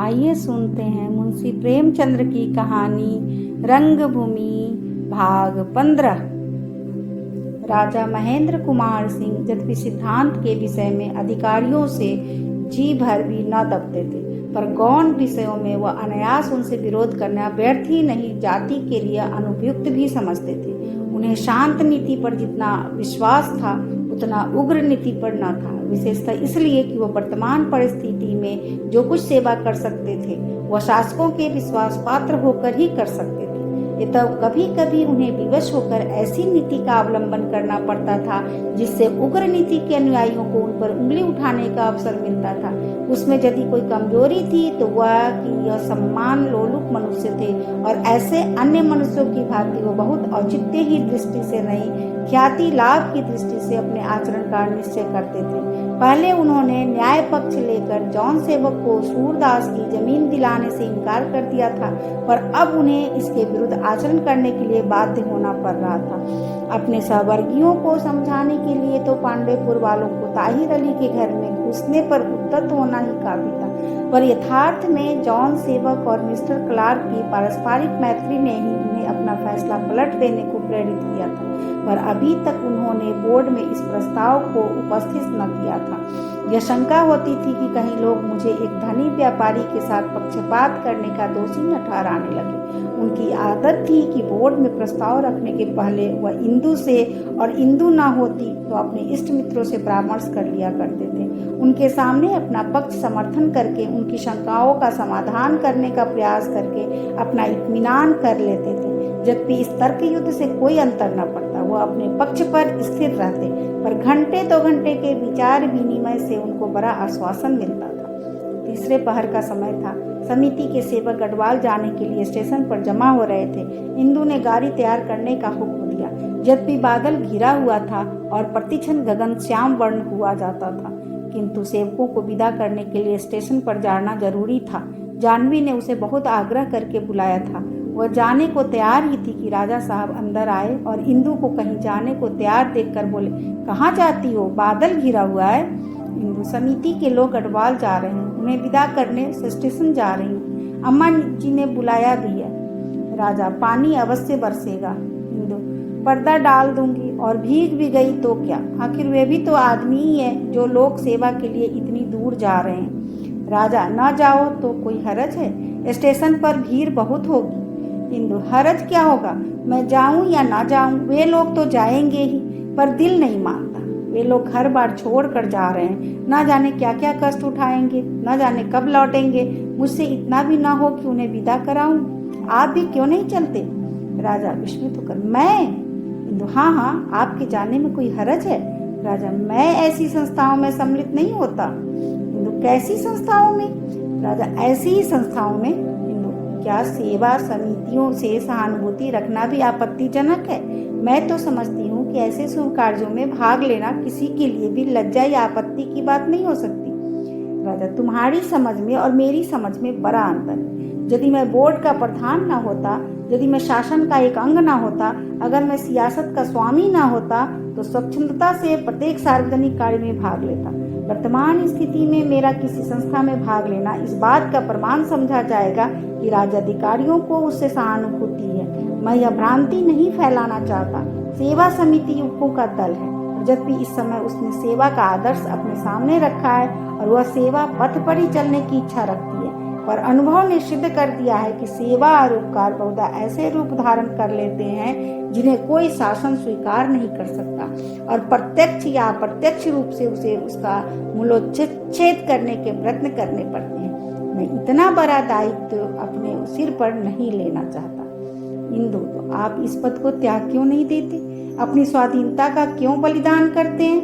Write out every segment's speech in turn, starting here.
आइए सुनते हैं मुंशी प्रेमचंद्र की कहानी रंगभूमि भाग 15। राजा महेंद्र कुमार सिंह यद्यपि सिद्धांत के विषय में अधिकारियों से जी भर भी न दबते थे, पर गौण विषयों में वह अनायास उनसे विरोध करना व्यर्थ ही नहीं, जाति के लिए अनुपयुक्त भी समझते थे। उन्हें शांत नीति पर जितना विश्वास था उतना उग्र नीति पर न था, विशेषतः इसलिए कि वह वर्तमान परिस्थिति में जो कुछ सेवा कर सकते थे वह शासकों के विश्वास पात्र होकर ही कर सकते थे। ये तब कभी कभी उन्हें विवश होकर ऐसी नीति का अवलंबन करना पड़ता था जिससे उग्र नीति के अनुयायियों को उन पर उंगली उठाने का अवसर मिलता था। उसमें यदि कोई कमजोरी थी तो वह कि यह सम्मान लोलुप मनुष्य थे और ऐसे अन्य मनुष्यों की भांति वो बहुत औचित्य ही दृष्टि से नहीं, ख्याति लाभ की दृष्टि से अपने आचरण का निश्चय करते थे। पहले उन्होंने न्याय पक्ष लेकर जॉन सेवक को सूरदास की जमीन दिलाने से इनकार कर दिया था, पर अब उन्हें इसके विरुद्ध आचरण करने के लिए बाध्य होना पड़ रहा था। अपने सहवर्गीयों को समझाने के लिए तो पांडेपुर वालों को ताहिर अली के घर में घुसने पर उद्यत होना ही काफी था, पर यथार्थ में जॉन सेवक और मिस्टर क्लार्क की पारस्परिक मैत्री ने ही उन्हें अपना फैसला पलट देने को प्रेरित किया था। पर अभी तक उन्होंने बोर्ड में इस प्रस्ताव को उपस्थित न किया था। यह शंका होती थी कि कहीं लोग मुझे एक धनी व्यापारी के साथ पक्षपात करने का दोषी न ठहराने लगे। उनकी आदत थी कि बोर्ड में प्रस्ताव रखने के पहले वह इंदु से, और इंदु न होती तो अपने इष्ट मित्रों से परामर्श कर लिया करते थे। उनके सामने अपना पक्ष समर्थन करके उनकी शंकाओं का समाधान करने का प्रयास करके अपना इत्मीनान कर लेते थे। जबकि इस तर्क युद्ध से कोई अंतर न पड़ता, वह अपने पक्ष पर स्थिर रहते, पर घंटे 2 घंटे के विचार विनिमय से उनको बड़ा आश्वासन मिलता था। तीसरे पहर का समय था। समिति के सेवक गढ़वाल जाने के लिए स्टेशन पर जमा हो रहे थे। इंदु ने गाड़ी तैयार करने का हुक्म दिया। यद्यपि बादल घिरा हुआ था और प्रतिक्षण गगन श्याम वर्ण हुआ जाता था, किंतु सेवकों को विदा करने के लिए स्टेशन पर जाना जरूरी था। जानवी ने उसे बहुत आग्रह करके बुलाया था। वह जाने को तैयार ही थी कि राजा साहब अंदर आए और इंदु को कहीं जाने को तैयार देखकर बोले, कहाँ जाती हो? बादल घिरा हुआ है। इंदु, समिति के लोग गढ़वाल जा रहे हैं, उन्हें विदा करने से स्टेशन जा रही हूँ। अम्मा जी ने बुलाया भी है। राजा, पानी अवश्य बरसेगा। इंदु, पर्दा डाल दूंगी, और भीग भी गई तो क्या, आखिर वे भी तो आदमी ही है जो लोक सेवा के लिए इतनी दूर जा रहे हैं। राजा, न जाओ तो कोई हरज है? स्टेशन पर भीड़ बहुत होगी। इंदु, हरज क्या होगा, मैं जाऊं या ना जाऊं, वे लोग तो जाएंगे ही, पर दिल नहीं मानता। वे लोग घर बार छोड़ कर जा रहे हैं, ना जाने क्या क्या कष्ट उठाएंगे, ना जाने कब लौटेंगे। मुझसे इतना भी ना हो कि उन्हें विदा कराऊं। आप भी क्यों नहीं चलते? राजा विस्मित होकर, मैं? इंदु, हाँ हाँ, आपके जाने में कोई हरज है? राजा, मैं ऐसी संस्थाओं में सम्मिलित नहीं होता। इंदु, कैसी संस्थाओं में? राजा, ऐसी ही संस्थाओं में। इंदु, क्या सेवा समितियों से सहानुभूति रखना भी आपत्तिजनक है? मैं तो समझती हूँ कि ऐसे शुभ कार्यों में भाग लेना किसी के लिए भी लज्जा या आपत्ति की बात नहीं हो सकती। राजा, तुम्हारी समझ में और मेरी समझ में बड़ा अंतर है। यदि मैं बोर्ड का प्रधान ना होता, यदि मैं शासन का एक अंग ना होता, अगर मैं सियासत का स्वामी ना होता, तो स्वच्छंदता से प्रत्येक सार्वजनिक कार्य में भाग लेता। वर्तमान स्थिति में मेरा किसी संस्था में भाग लेना इस बात का प्रमाण समझा जाएगा कि राज्याधिकारियों को उससे सहानुभूति है। मैं यह भ्रांति नहीं फैलाना चाहता। सेवा समिति युवकों का दल है, जबकि इस समय उसने सेवा का आदर्श अपने सामने रखा है और वह सेवा पथ पर ही चलने की इच्छा रखती है। पर अनुभव ने सिद्ध कर दिया है कि सेवा और उपकार बहुधा ऐसे रूप धारण कर लेते हैं जिन्हें कोई शासन स्वीकार नहीं कर सकता, और प्रत्यक्ष या अप्रत्यक्ष रूप से उसे उसका मूलोच्छेद करने के प्रयत्न करने पड़ते हैं। मैं इतना बड़ा दायित्व अपने सिर पर नहीं लेना चाहता। इंदु, तो आप इस पद को त्याग क्यों नहीं देते? अपनी स्वाधीनता का क्यों बलिदान करते हैं?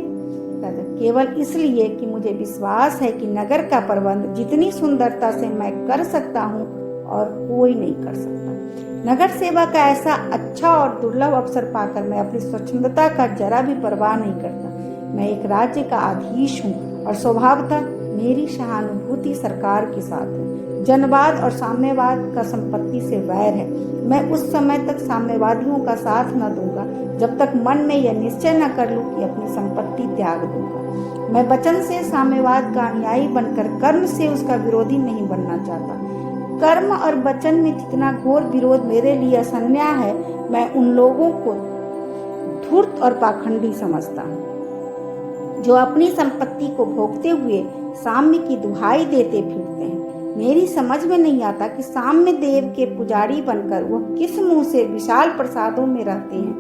राजा, केवल इसलिए कि मुझे विश्वास है कि नगर का प्रबंध जितनी सुंदरता से मैं कर सकता हूँ और कोई नहीं कर सकता। नगर सेवा का ऐसा अच्छा और दुर्लभ अवसर पाकर मैं अपनी स्वच्छंदता का जरा भी परवाह नहीं करता। मैं एक राज्य का आधीश हूँ और स्वभावतः मेरी सहानुभूति सरकार के साथ है। जनवाद और साम्यवाद का संपत्ति से वैर है। मैं उस समय तक साम्यवादियों का साथ न दूंगा जब तक मन में यह निश्चय न कर लूं कि अपनी संपत्ति त्याग दूंगा। मैं वचन से साम्यवाद का अनुयायी बनकर कर्म से उसका विरोधी नहीं बनना चाहता। कर्म और वचन में जितना घोर विरोध मेरे लिए असन्याय है, मैं उन लोगों को धूर्त और पाखंडी समझता हूँ जो अपनी संपत्ति को भोगते हुए साम्य की दुहाई देते फिरते हैं। मेरी समझ में नहीं आता कि साम्य देव के पुजारी बनकर वह किस मुंह से विशाल प्रसादों में रहते हैं,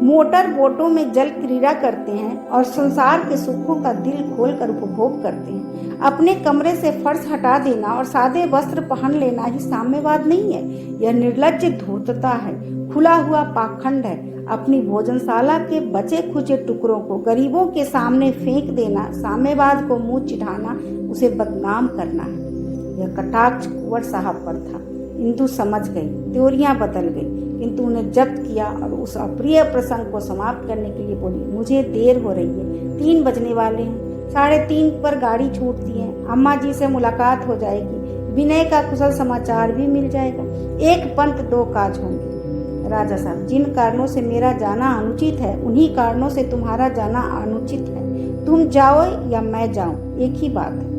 मोटर बोटों में जल क्रीड़ा करते हैं और संसार के सुखों का दिल खोलकर उपभोग करते हैं। अपने कमरे से फर्श हटा देना और सादे वस्त्र पहन लेना ही साम्यवाद नहीं है, यह निर्लज्ज धूर्तता है, खुला हुआ पाखंड है। अपनी भोजनशाला के बचे खुचे टुकड़ों को गरीबों के सामने फेंक देना साम्यवाद को मुंह चिढ़ाना, उसे बदनाम करना है। यह कटाक्ष कुंवर साहब पर था। इंदु समझ गई, त्योरियां बदल गई, किंतु उन्हें जब्त किया और उस अप्रिय प्रसंग को समाप्त करने के लिए बोली, मुझे देर हो रही है, 3 बजने वाले हैं, 3:30 पर गाड़ी छूटती है। अम्मा जी से मुलाकात हो जाएगी, विनय का कुशल समाचार भी मिल जाएगा। 1 पंथ 2 काज होंगे। राजा साहब, जिन कारणों से मेरा जाना अनुचित है उन्हीं कारणों से तुम्हारा जाना अनुचित है। तुम जाओ या मैं जाऊं, एक ही बात है।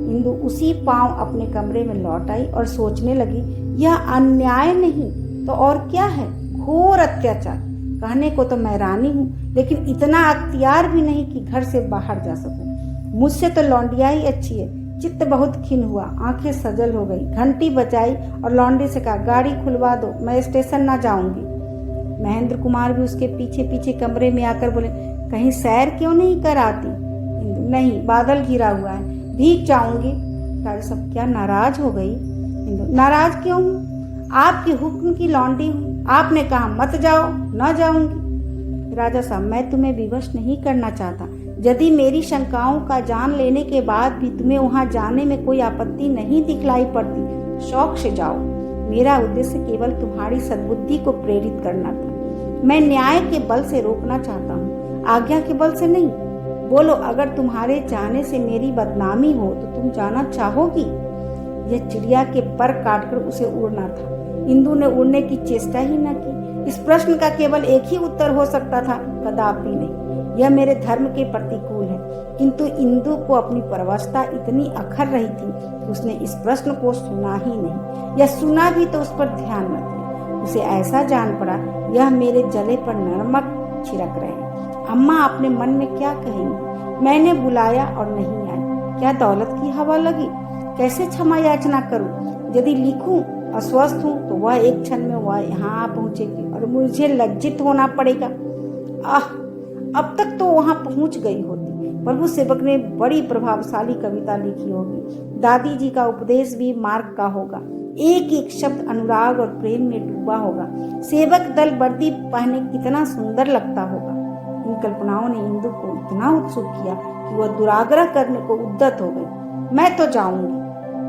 इंदु उसी पांव अपने कमरे में लौट आई और सोचने लगी, यह अन्याय नहीं तो और क्या है, घोर अत्याचार। कहने को तो मैं रानी हूँ, लेकिन इतना अख्तियार भी नहीं कि घर से बाहर जा सकूं। मुझसे तो लौंडिया ही अच्छी है। चित्त बहुत खिन हुआ, आंखें सजल हो गई। घंटी बजाई और लौंडे से कहा, गाड़ी खुलवा दो, मैं स्टेशन ना जाऊंगी। महेंद्र कुमार भी उसके पीछे पीछे कमरे में आकर बोले, कहीं सैर क्यों नहीं कर आती? इंदु, नहीं, बादल घिरा हुआ है, भीग जाऊंगी। राजा साहब, क्या नाराज हो गई? इंदु, नाराज क्यों हूँ? आपके हुक्म की लौंडी हूँ, आपने कहा मत जाओ, न जाऊंगी। राजा साहब, मैं तुम्हें विवश नहीं करना चाहता। यदि मेरी शंकाओं का जान लेने के बाद भी तुम्हें वहां जाने में कोई आपत्ति नहीं दिखलाई पड़ती, शौक से जाओ। मेरा उद्देश्य केवल तुम्हारी सद्बुद्धि को प्रेरित करना था। मैं न्याय के बल से रोकना चाहता हूँ, आज्ञा के बल से नहीं। बोलो, अगर तुम्हारे जाने से मेरी बदनामी हो तो तुम जाना चाहोगी? यह चिड़िया के पर काटकर उसे उड़ना था। इंदु ने उड़ने की चेष्टा ही न की। इस प्रश्न का केवल एक ही उत्तर हो सकता था, कदापि नहीं। यह मेरे धर्म के प्रतिकूल है। किंतु इंदु को अपनी परवशता इतनी अखर रही थी कि उसने इस प्रश्न को सुना ही नहीं, या सुना भी तो उस पर ध्यान न दिया। उसे ऐसा जान पड़ा, यह मेरे जले पर नमक छिड़क रहे हैं। अम्मा अपने मन में क्या कहेंगी? मैंने बुलाया और नहीं आई, क्या दौलत की हवा लगी? कैसे क्षमा याचना करूं? यदि लिखूं अस्वस्थ हूं तो वह एक क्षण में वह यहाँ आ पहुंचेगी और मुझे लज्जित होना पड़ेगा। अब तक तो वहां पहुंच गई होती। प्रभु सेवक ने बड़ी प्रभावशाली कविता लिखी होगी। दादी जी का उपदेश भी मार्ग का होगा। एक एक शब्द अनुराग और प्रेम में डूबा होगा। सेवक दल वर्दी पहने कितना सुंदर लगता होगा। इन कल्पनाओं ने इंदु को इतना उत्सुक किया कि वह दुराग्रह करने को उद्यत हो गई। मैं तो जाऊंगी,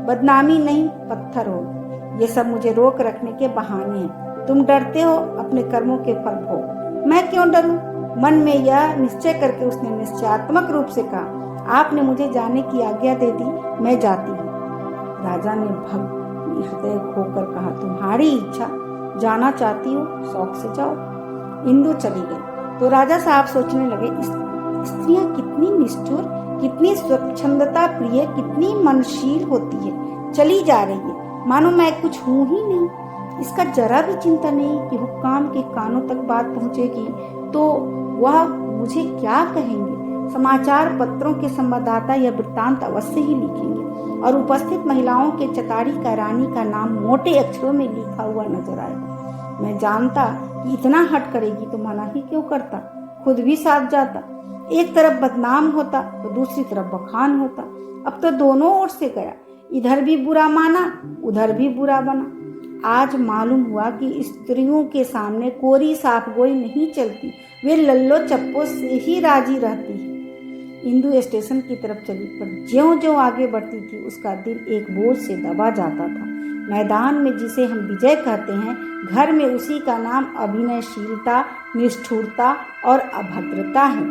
बदनामी नहीं पत्थर होगी। ये सब मुझे रोक रखने के बहाने हैं। तुम डरते हो, अपने कर्मों के फल भोग। मैं क्यों डरूं? मन में यह निश्चय करके उसने निश्चयात्मक रूप से कहा, आपने मुझे जाने की आज्ञा दे दी, मैं जाती हूँ। राजा ने भक्त हृदय खोकर कहा, तुम्हारी इच्छा, जाना चाहती हो, शौक से जाओ। इंदु चली गई तो राजा साहब सोचने लगे, स्त्रियां कितनी निष्ठुर, कितनी स्वच्छंदता प्रिय, कितनी मनशील होती है। चली जा रही है मानो मैं कुछ हूं ही नहीं। इसका जरा भी चिंता नहीं कि हुक्काम के कानों तक बात पहुंचेगी तो वह मुझे क्या कहेंगे। समाचार पत्रों के संवाददाता यह वृत्तांत अवश्य ही लिखेंगे और उपस्थित महिलाओं के चतारी का रानी का नाम मोटे अक्षरों में लिखा हुआ नजर आएगा। मैं जानता कि इतना हट करेगी तो मना ही क्यों करता, खुद भी साथ जाता। एक तरफ बदनाम होता तो दूसरी तरफ बखान होता। अब तो दोनों ओर से गया, इधर भी बुरा माना, उधर भी बुरा बना। आज मालूम हुआ कि स्त्रियों के सामने कोरी साफ गोई नहीं चलती, वे लल्लो चप्पो से ही राजी रहती है। इंदु स्टेशन की तरफ चली, पर ज्यों-ज्यों आगे बढ़ती थी उसका दिल एक बोझ से दबा जाता था। मैदान में जिसे हम विजय कहते हैं, घर में उसी का नाम अभिनयशीलता, निष्ठुरता और अभद्रता है।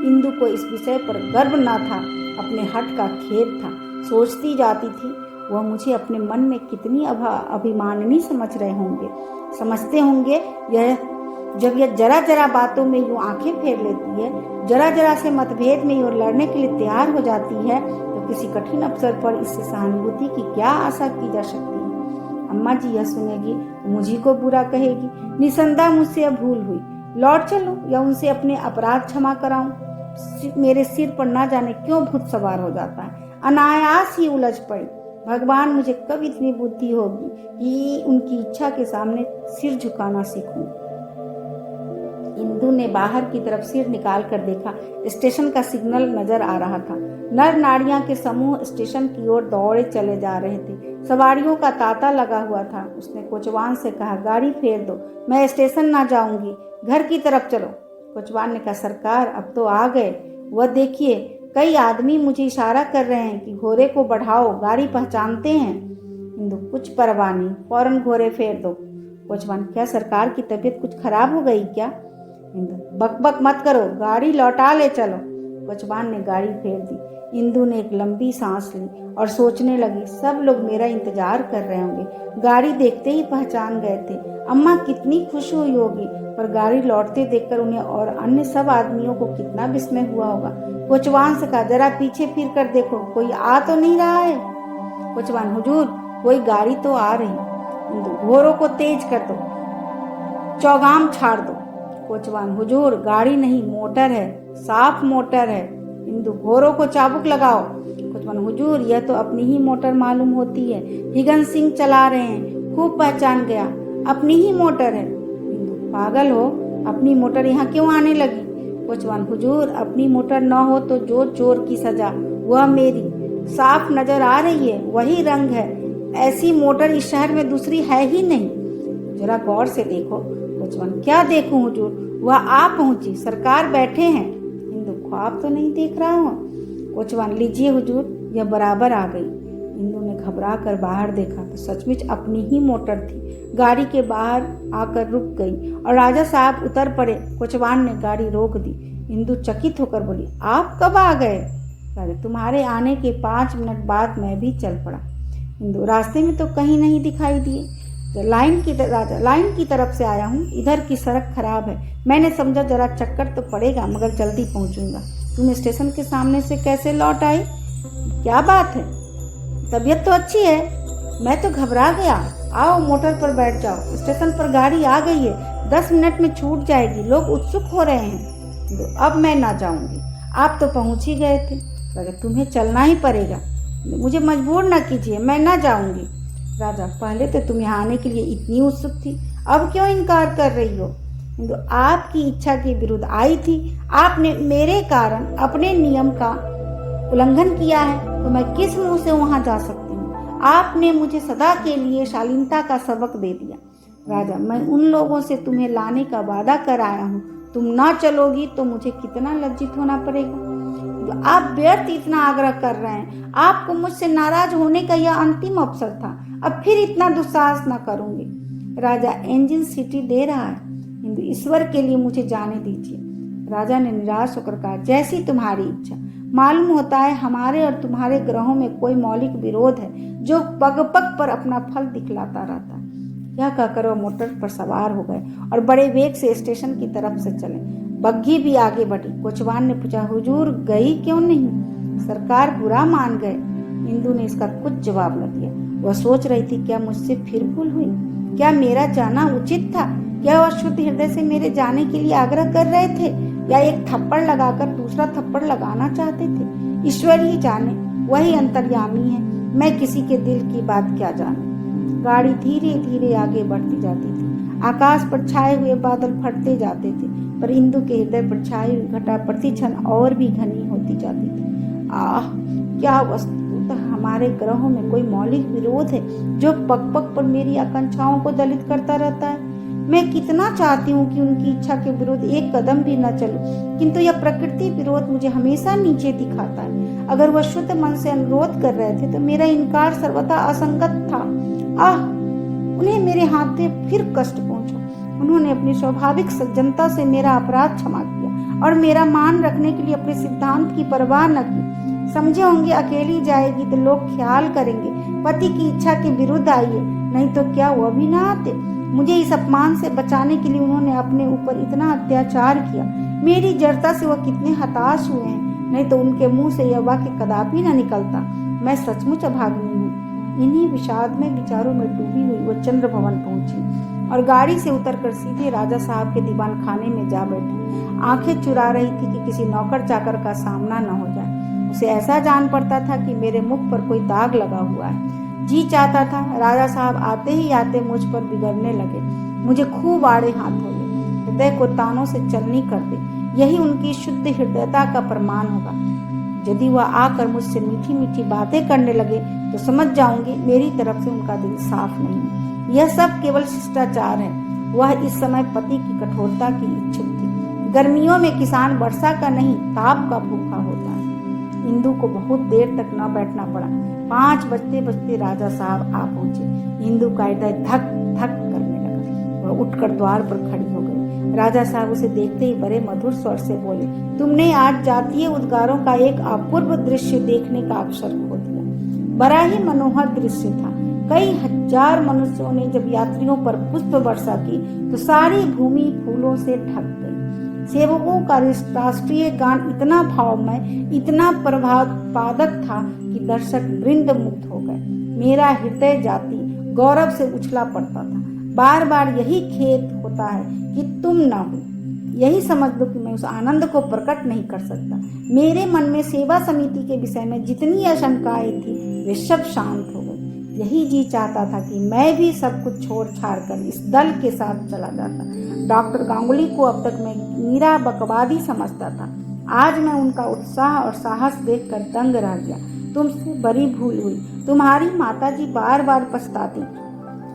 इंदु को इस विषय पर गर्व न था अपने हठ का खेद था। सोचती जाती थी वह मुझे अपने मन में कितनी अभिमानिनी समझते होंगे यह जब यह जरा जरा बातों में यूं आंखें फेर लेती है, जरा जरा से मतभेद में यूं लड़ने के लिए तैयार हो जाती है, तो किसी कठिन अवसर पर इससे सहानुभूति की क्या आशा की जा सकती है। अम्मा जी यह सुनेगी तो मुझी को बुरा कहेगी। निसंदेह मुझसे यह भूल हुई, लौट चलूं या उनसे अपने अपराध क्षमा कराऊं। मेरे सिर पर ना जाने क्यों भूत सवार हो जाता है, अनायास ही उलझ पड़ी। भगवान मुझे कब इतनी बुद्धि होगी कि उनकी इच्छा के सामने सिर झुकाना सीखूं। इंदु ने बाहर की तरफ सिर निकाल कर देखा। स्टेशन का सिग्नल नजर आ रहा था। नर नारियां के समूह स्टेशन की ओर दौड़े चले जा रहे थे। सवारियों का तांता लगा हुआ था। उसने कोचवान से कहा, गाड़ी फेर दो, मैं स्टेशन ना जाऊंगी, घर की तरफ चलो। कोचवान ने कहा, सरकार अब तो आ गए, वह देखिए कई आदमी मुझे इशारा कर रहे हैं कि घोड़े को बढ़ाओ, गाड़ी पहचानते हैं। इंदु, कुछ परवाह नहीं, फौरन घोड़े फेर दो। कोचवान, क्या सरकार की तबीयत कुछ खराब हो गई क्या? इंदु, बकबक मत करो, गाड़ी लौटा ले चलो। कोचवान ने गाड़ी फेर दी। इंदु ने एक लंबी सांस ली और सोचने लगी, सब लोग मेरा इंतजार कर रहे होंगे, गाड़ी देखते ही पहचान गए थे। अम्मा कितनी खुश हुई होगी, पर गाड़ी लौटते देखकर उन्हें और अन्य सब आदमियों को कितना विस्मय हुआ होगा। कोचवान से कहा, जरा पीछे फिर कर देखो, कोई आ तो नहीं रहा है। कोचवान, हुजूर कोई गाड़ी तो आ रही। इंदु, घोड़ों को तेज कर दो, चौगाम छाड़ दो। कोचवान, हुजूर गाड़ी नहीं, मोटर है, साफ मोटर है। इंदु, घोड़ों को चाबुक लगाओ। कोचवान, हुजूर यह तो अपनी ही मोटर मालूम होती है, हिगन सिंह चला रहे हैं, खूब पहचान गया, अपनी ही मोटर है। इंदु, पागल हो, अपनी मोटर यहाँ क्यों आने लगी? कोचवान, हुजूर अपनी मोटर न हो तो जो चोर की सजा, वह मेरी साफ नजर आ रही है, वही रंग है, ऐसी मोटर इस शहर में दूसरी है ही नहीं। जरा गौर से देखो। कोचवान, क्या देखूं हुजूर, वह आ पहुंची, सरकार बैठे हैं। इंदु, ख्वाब तो नहीं देख रहा हूँ। कोचवान, लीजिए हुजूर, यह बराबर आ गई। इंदु ने घबरा कर बाहर देखा तो सचमुच अपनी ही मोटर थी। गाड़ी के बाहर आकर रुक गई और राजा साहब उतर पड़े। कोचवान ने गाड़ी रोक दी। इंदु चकित होकर बोली, आप कब आ गए? राजा, तुम्हारे आने के 5 मिनट बाद मैं भी चल पड़ा। इंदु, रास्ते में तो कहीं नहीं दिखाई दिए। राजा, लाइन की तरफ से आया हूँ, इधर की सड़क खराब है, मैंने समझा जरा चक्कर तो पड़ेगा, मगर जल्दी पहुँचूंगा। तुम स्टेशन के सामने से कैसे लौट आई? क्या बात है, तबीयत तो अच्छी है? मैं तो घबरा गया। आओ मोटर पर बैठ जाओ, स्टेशन पर गाड़ी आ गई है, 10 मिनट में छूट जाएगी, लोग उत्सुक हो रहे हैं। अब मैं ना जाऊंगी, आप तो पहुंच ही गए थे। तुम्हें चलना ही पड़ेगा, मुझे मजबूर ना कीजिए, मैं ना जाऊंगी। राजा, पहले तो तुम यहाँ आने के लिए इतनी उत्सुक थी, अब क्यों इनकार कर रही हो? इंदु, आपकी इच्छा के विरुद्ध आई थी, आपने मेरे कारण अपने नियम का उल्लंघन किया है, तो मैं किस मुंह से वहां जा सकती हूँ? आपने मुझे सदा के लिए शालीनता का सबक दे दिया। राजा, मैं उन लोगों से तुम्हें लाने का वादा कर आया हूँ, तुम ना चलोगी तो मुझे कितना लज्जित होना पड़ेगा। तो आप व्यर्थ इतना आग्रह कर रहे हैं, आपको मुझसे नाराज होने का यह अंतिम अवसर था, अब फिर इतना दुस्साहस न करूंगी। राजा, इंजन सीटी दे रहा है, हिंदू ईश्वर के लिए मुझे जाने दीजिए। राजा ने निराश होकर कहा, जैसी तुम्हारी इच्छा। मालूम होता है हमारे और तुम्हारे ग्रहों में कोई मौलिक विरोध है जो पग पग पर अपना फल दिखलाता रहता है। यह कहकर वह मोटर पर सवार हो गए और बड़े वेग से स्टेशन की तरफ से चले। बग्घी भी आगे बढ़ी। कोचवान ने पूछा, हुजूर गई क्यों नहीं? सरकार बुरा मान गए। इंदु ने इसका कुछ जवाब न दिया। वह सोच रही थी, क्या मुझसे फिर भूल हुई? क्या मेरा जाना उचित था? क्या वह शुद्ध हृदय से मेरे जाने के लिए आग्रह कर रहे थे, या एक थप्पड़ लगाकर दूसरा थप्पड़ लगाना चाहते थे? ईश्वर ही जाने, वही अंतर्यामी है, मैं किसी के दिल की बात क्या जानूं। गाड़ी धीरे धीरे आगे बढ़ती जाती थी। आकाश पर छाए हुए बादल फटते जाते थे, पर इंदु के हृदय पर छाई हुई घटा प्रति क्षण और भी घनी होती जाती थी। आह, क्या वस्तुतः हमारे ग्रहों में कोई मौलिक विरोध है जो पग पग पर मेरी आकांक्षाओं को दलित करता रहता है। मैं कितना चाहती हूँ कि उनकी इच्छा के विरुद्ध एक कदम भी न चलूं, किंतु यह प्रकृति विरोध मुझे हमेशा नीचे दिखाता है। अगर वह शुद्ध मन से अनुरोध कर रहे थे तो मेरा इनकार सर्वथा असंगत था। आह, उन्हें मेरे हाथ से फिर कष्ट पहुंचा। उन्होंने अपनी स्वाभाविक सज्जनता से मेरा अपराध क्षमा किया और मेरा मान रखने के लिए अपने सिद्धांत की परवाह न की। समझे होंगे अकेली जाएगी तो लोग ख्याल करेंगे पति की इच्छा के विरुद्ध आई है, नहीं तो क्या वह भी ना आते। मुझे इस अपमान से बचाने के लिए उन्होंने अपने ऊपर इतना अत्याचार किया। मेरी जड़ता से वह कितने हताश हुए हैं, नहीं तो उनके मुंह से यह वाक्य कदापि न निकलता। मैं सचमुच अभागिनी हूँ। इन्हीं विषाद में विचारों में डूबी हुई वो चंद्र भवन पहुंची और गाड़ी से उतरकर सीधे राजा साहब के दीवान खाने में जा बैठी। आंखें चुरा रही थी कि किसी नौकर चाकर का सामना न हो जाए। उसे ऐसा जान पड़ता था कि मेरे मुख पर कोई दाग लगा हुआ है। जी चाहता था राजा साहब आते ही आते मुझ पर बिगड़ने लगे, मुझे खूब आड़े हाथ हो गए, हृदय को तानों से चलनी कर दे। यही उनकी शुद्ध हृदयता का प्रमाण होगा। यदि वह आकर मुझसे मीठी मीठी बातें करने लगे तो समझ जाऊंगी मेरी तरफ से उनका दिल साफ नहीं है। यह सब केवल शिष्टाचार है। वह इस समय पति की कठोरता की इच्छुक थी। गर्मियों में किसान वर्षा का नहीं ताप का भूखा होता है। इंदु को बहुत देर तक न बैठना पड़ा। 5 बजते बजते राजा साहब आ पहुंचे। इंदु का हृदय धक धक करने लगा। वह उठकर द्वार पर खड़ी हो गई। राजा साहब उसे देखते ही बड़े मधुर स्वर से बोले, तुमने आज जातीय उद्गारों का एक अपूर्व दृश्य देखने का अवसर खो दिया। बड़ा ही मनोहर दृश्य था। कई हजार मनुष्यों ने जब यात्रियों पर पुष्प वर्षा की तो सारी भूमि फूलों से ढक गई। सेवकों का राष्ट्रीय गान इतना भावमय, इतना प्रभावपादक था कि दर्शक वृंद मुग्ध हो गए। मेरा हृदय जाति गौरव से उछला पड़ता था। बार बार यही खेद होता है कि तुम न हो। यही समझ लो कि मैं उस आनंद को प्रकट नहीं कर सकता। मेरे मन में सेवा समिति के विषय में जितनी आशंकाएं थी वे सब शांत हो गई। यही जी चाहता था कि मैं भी सब कुछ छोड़ छाड़ कर इस दल के साथ चला जाता। डॉक्टर गांगुली को अब तक मैं मीरा बकवादी समझता था। आज मैं उनका उत्साह और साहस देखकर दंग रह गया। तुमसे बड़ी भूल हुई। तुम्हारी माताजी बार बार पछताती।